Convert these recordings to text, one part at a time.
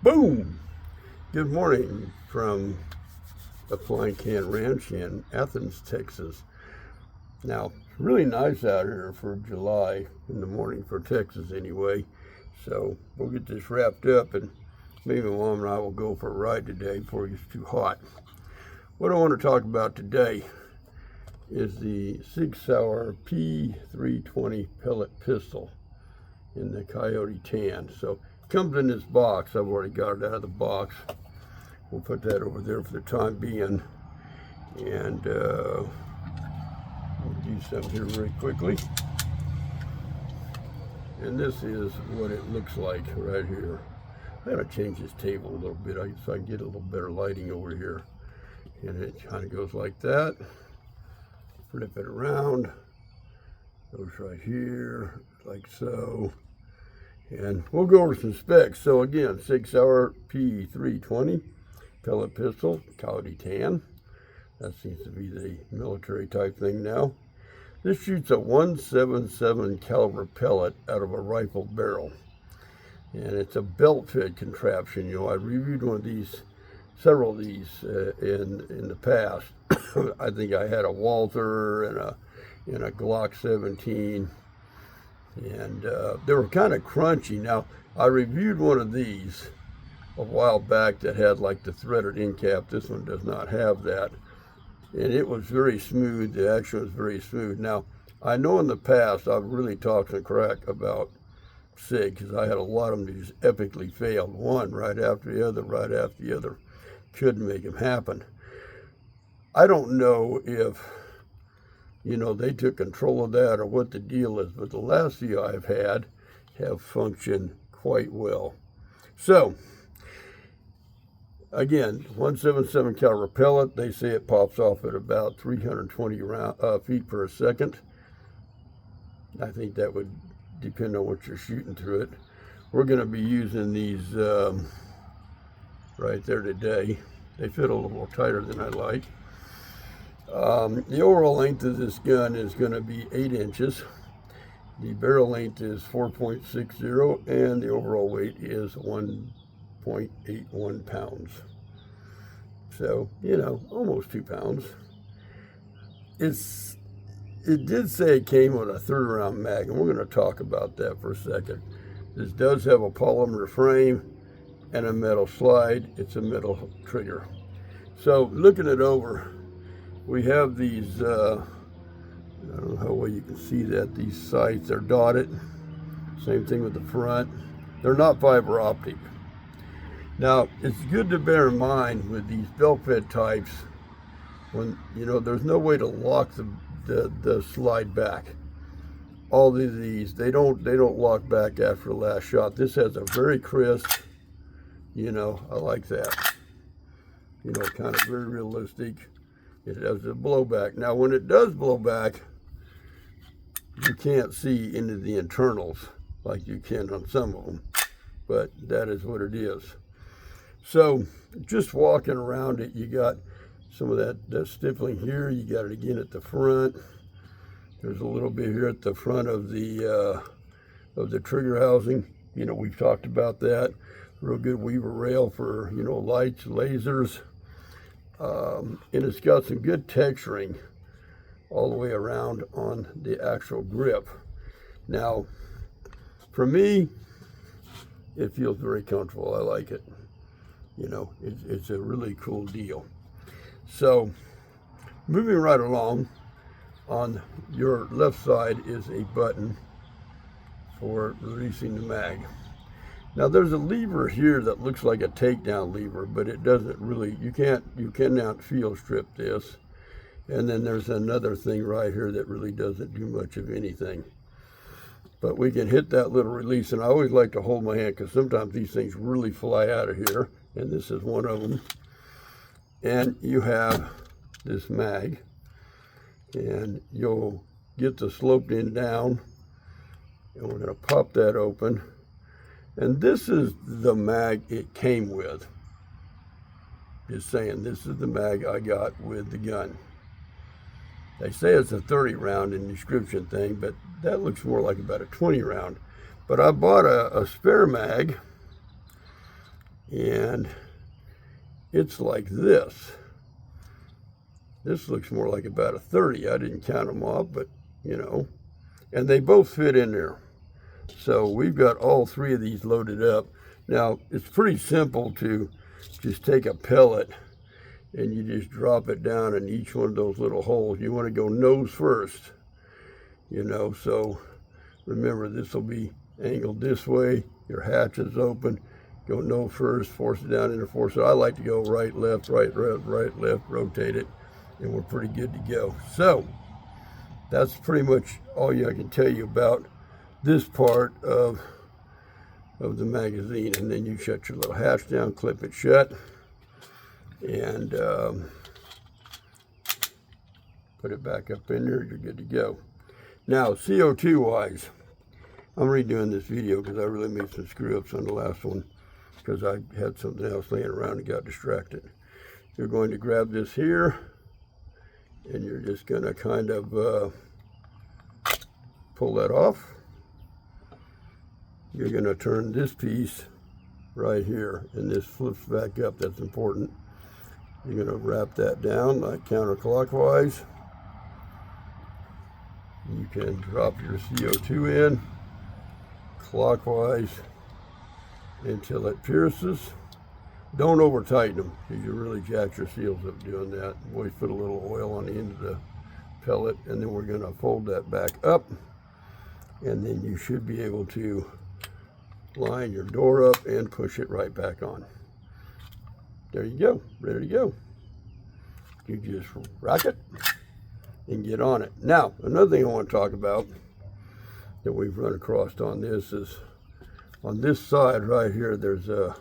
Boom! Good morning from the Flying Can Ranch in Athens, Texas. Now, really nice out here for July in the morning for Texas anyway. So we'll get this wrapped up and maybe Mom and I will go for a ride today before it gets too hot. What I want to talk about today is the Sauer P320 pellet pistol in the Coyote Tan. So it comes in this box. I've already got it out of the box. We'll put that over there for the time being. And we'll do something here very quickly. And this is what it looks like right here. I gotta change this table a little bit so I can get a little better lighting over here. And it kind of goes like that. Flip it around. Goes right here, like so. And we'll go over some specs. So again, Sauer P320 pellet pistol, Coyote Tan. That seems to be the military type thing now. This shoots a .177 caliber pellet out of a rifle barrel. And it's a belt fed contraption. You know, I reviewed one of these, several of these in the past. I think I had a Walther and a Glock 17. And they were kind of crunchy. Now, I reviewed one of these a while back that had like the threaded end cap. This one does not have that. And it was very smooth. The action was very smooth. Now, I know in the past I've really talked some crack about SIG because I had a lot of them that just epically failed. One right after the other, right after the other. Couldn't make them happen. I don't know if, you know, they took control of that or what the deal is, but the last few I've had have functioned quite well. So, again, .177 caliber pellet. They say it pops off at about 320 feet per second. I think that would depend on what you're shooting through it. We're going to be using these right there today. They fit a little more tighter than I like. The overall length of this gun is going to be 8 inches. The barrel length is 4.60 and the overall weight is 1.81 pounds. So, you know, almost 2 pounds. It did say it came with a 30 round mag, and we're going to talk about that for a second. This does have a polymer frame and a metal slide. It's a metal trigger. So, looking it over, we have these, I don't know how well you can see that, these sights are dotted. Same thing with the front. They're not fiber optic. Now, it's good to bear in mind with these belt-fed types, when, you know, there's no way to lock the slide back. All of these, they don't lock back after the last shot. This has a very crisp, you know, I like that. You know, kind of very realistic. It has a blowback. Now, when it does blow back, you can't see into the internals like you can on some of them, but that is what it is. So, just walking around it, you got some of that stippling here. You got it again at the front. There's a little bit here at the front of the trigger housing. You know, we've talked about that. Real good weaver rail for, you know, lights, lasers. And it's got some good texturing all the way around on the actual grip. Now, for me, it feels very comfortable. I like it. You know, it's a really cool deal. So, moving right along, on your left side is a button for releasing the mag. Now there's a lever here that looks like a takedown lever, but it doesn't really, you cannot field strip this. And then there's another thing right here that really doesn't do much of anything. But we can hit that little release, and I always like to hold my hand because sometimes these things really fly out of here, and this is one of them. And you have this mag, and you'll get the sloped end down, and we're going to pop that open. And this is the mag it came with. Just saying, this is the mag I got with the gun. They say it's a 30 round in the description thing, but that looks more like about a 20 round. But I bought a spare mag, and it's like this. This looks more like about a 30. I didn't count them off, but you know, and they both fit in there. So we've got all three of these loaded up. Now, it's pretty simple to just take a pellet and you just drop it down in each one of those little holes. You want to go nose first, you know, so remember this will be angled this way. Your hatch is open. Go nose first, force it down into force it. I like to go right, left, right, left, rotate it, and we're pretty good to go. So that's pretty much all I can tell you about this part of the magazine. And then you shut your little hatch down, clip it shut, and put it back up in there. You're good to go. Now, CO2 wise, I'm redoing this video because I really made some screw ups on the last one because I had something else laying around and got distracted. You're going to grab this here and you're just going to kind of pull that off. You're going to turn this piece right here, and this flips back up. That's important. You're going to wrap that down like counterclockwise. You can drop your CO2 in clockwise until it pierces. Don't over tighten them because you really jack your seals up doing that. Always put a little oil on the end of the pellet, and then we're going to fold that back up, and then you should be able to line your door up and push it right back on. There you go, ready to go. You just rack it and get on it. Now, another thing I want to talk about that we've run across on this is on this side right here, there's a,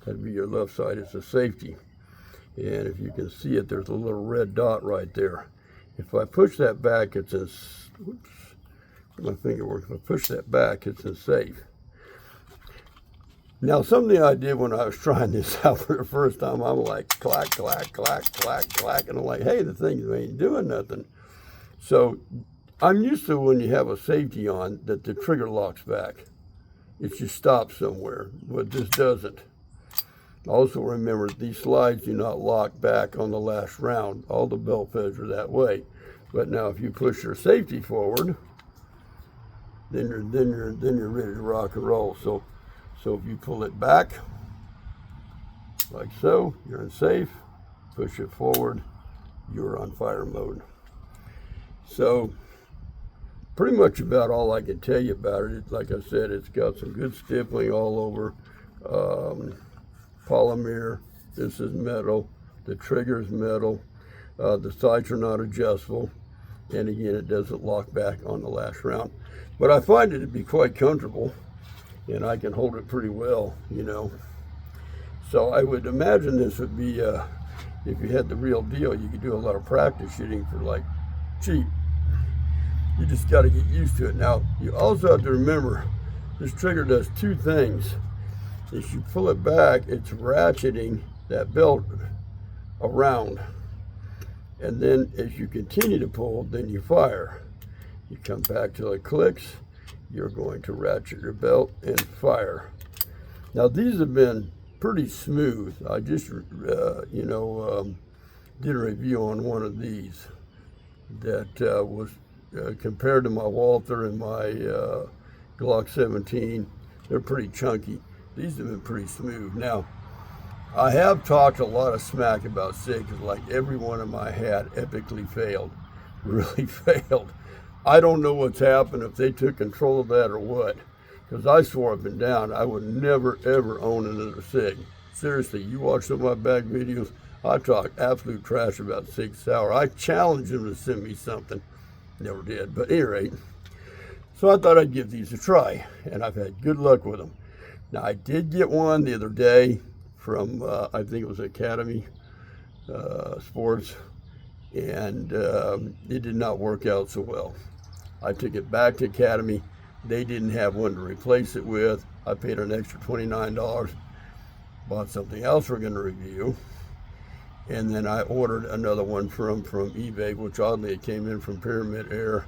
that'd be your left side, it's a safety. And if you can see it, there's a little red dot right there. If I push that back, it's in, whoops, my finger works. If I push that back, it's in safe. Now, something I did when I was trying this out for the first time, I'm like, clack, clack, clack, clack, clack, and I'm like, hey, the thing ain't doing nothing. So I'm used to when you have a safety on that the trigger locks back. It just stops somewhere, but this doesn't. Also remember, these slides do not lock back on the last round. All the belt feds are that way. But now if you push your safety forward, then you're ready to rock and roll. So if you pull it back, like so, you're in safe. Push it forward, you're on fire mode. So pretty much about all I can tell you about it. Like I said, it's got some good stippling all over. Polymer, this is metal, the trigger is metal, the sights are not adjustable, and again, it doesn't lock back on the last round. But I find it to be quite comfortable, and I can hold it pretty well, you know. So I would imagine this would be, if you had the real deal, you could do a lot of practice shooting for like cheap. You just got to get used to it. Now, you also have to remember, this trigger does two things. As you pull it back, it's ratcheting that belt around. And then as you continue to pull, then you fire. You come back till it clicks, you're going to ratchet your belt and fire. Now these have been pretty smooth. I just, did a review on one of these that was compared to my Walther and my Glock 17, they're pretty chunky. These have been pretty smooth. Now, I have talked a lot of smack about SIG because like every one of my had epically failed, really failed. I don't know what's happened, if they took control of that or what, because I swore up and down I would never ever own another SIG. Seriously, you watch some of my back videos, I talk absolute trash about SIG Sauer. I challenged them to send me something, never did, but at any rate. So I thought I'd give these a try, and I've had good luck with them. Now, I did get one the other day from, I think it was Academy Sports, and it did not work out so well. I took it back to Academy. They didn't have one to replace it with. I paid an extra $29, bought something else we're going to review, and then I ordered another one from eBay, which oddly it came in from Pyramid Air,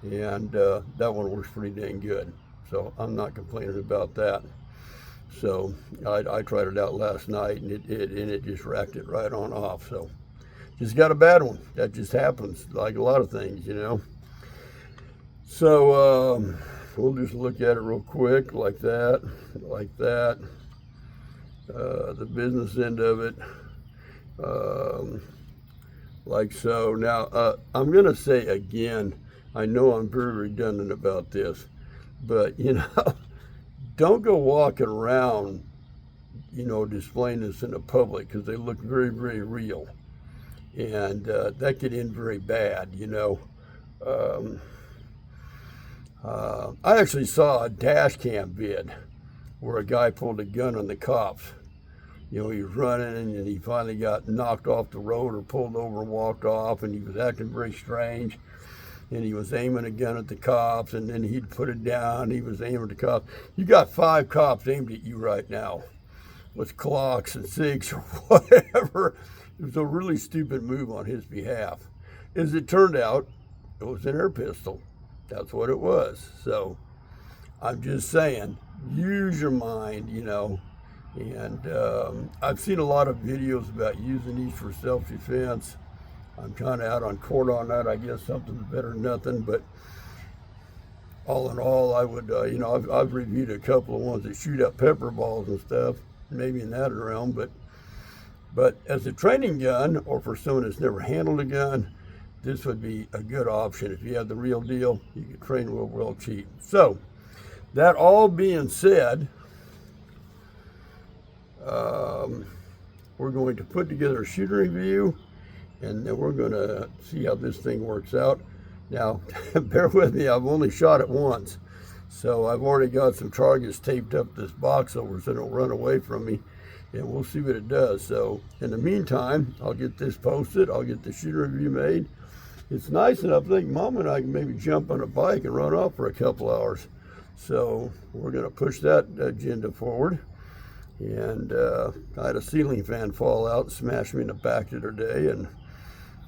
and that one works pretty dang good. So I'm not complaining about that. So I tried it out last night, and it just racked it right on off. So just got a bad one. That just happens, like a lot of things, you know. So we'll just look at it real quick, like that, like that. The business end of it, like so. Now I'm gonna say again, I know I'm very redundant about this, but you know, don't go walking around, you know, displaying this in the public, because they look very, very real, and that could end very bad, you know. I actually saw a dash cam vid where a guy pulled a gun on the cops. You know, he was running, and he finally got knocked off the road or pulled over and walked off, and he was acting very strange. And he was aiming a gun at the cops, and then he'd put it down. He was aiming at the cops. You got 5 cops aimed at you right now with clocks and SIGs or whatever. It was a really stupid move on his behalf. As it turned out, it was an air pistol. That's what it was. So I'm just saying, use your mind, you know. And I've seen a lot of videos about using these for self-defense. I'm kind of out on court on that. I guess something's better than nothing. But all in all, I would, you know, I've reviewed a couple of ones that shoot out pepper balls and stuff, maybe in that realm. But as a training gun, or for someone that's never handled a gun, this would be a good option. If you have the real deal, you can train real cheap. So that all being said, we're going to put together a shooting review, and then we're going to see how this thing works out. Now, bear with me, I've only shot it once, so I've already got some targets taped up this box over so it don't run away from me, and we'll see what it does. So in the meantime, I'll get this posted, I'll get the shooting review made. It's nice enough, I think Mom and I can maybe jump on a bike and run off for a couple hours. So we're going to push that agenda forward. And I had a ceiling fan fall out and smash me in the back the other day, and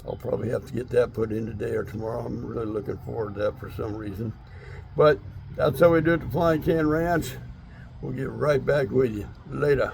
I'll probably have to get that put in today or tomorrow. I'm really looking forward to that for some reason. But that's how we do it at the Flying Can Ranch. We'll get right back with you later.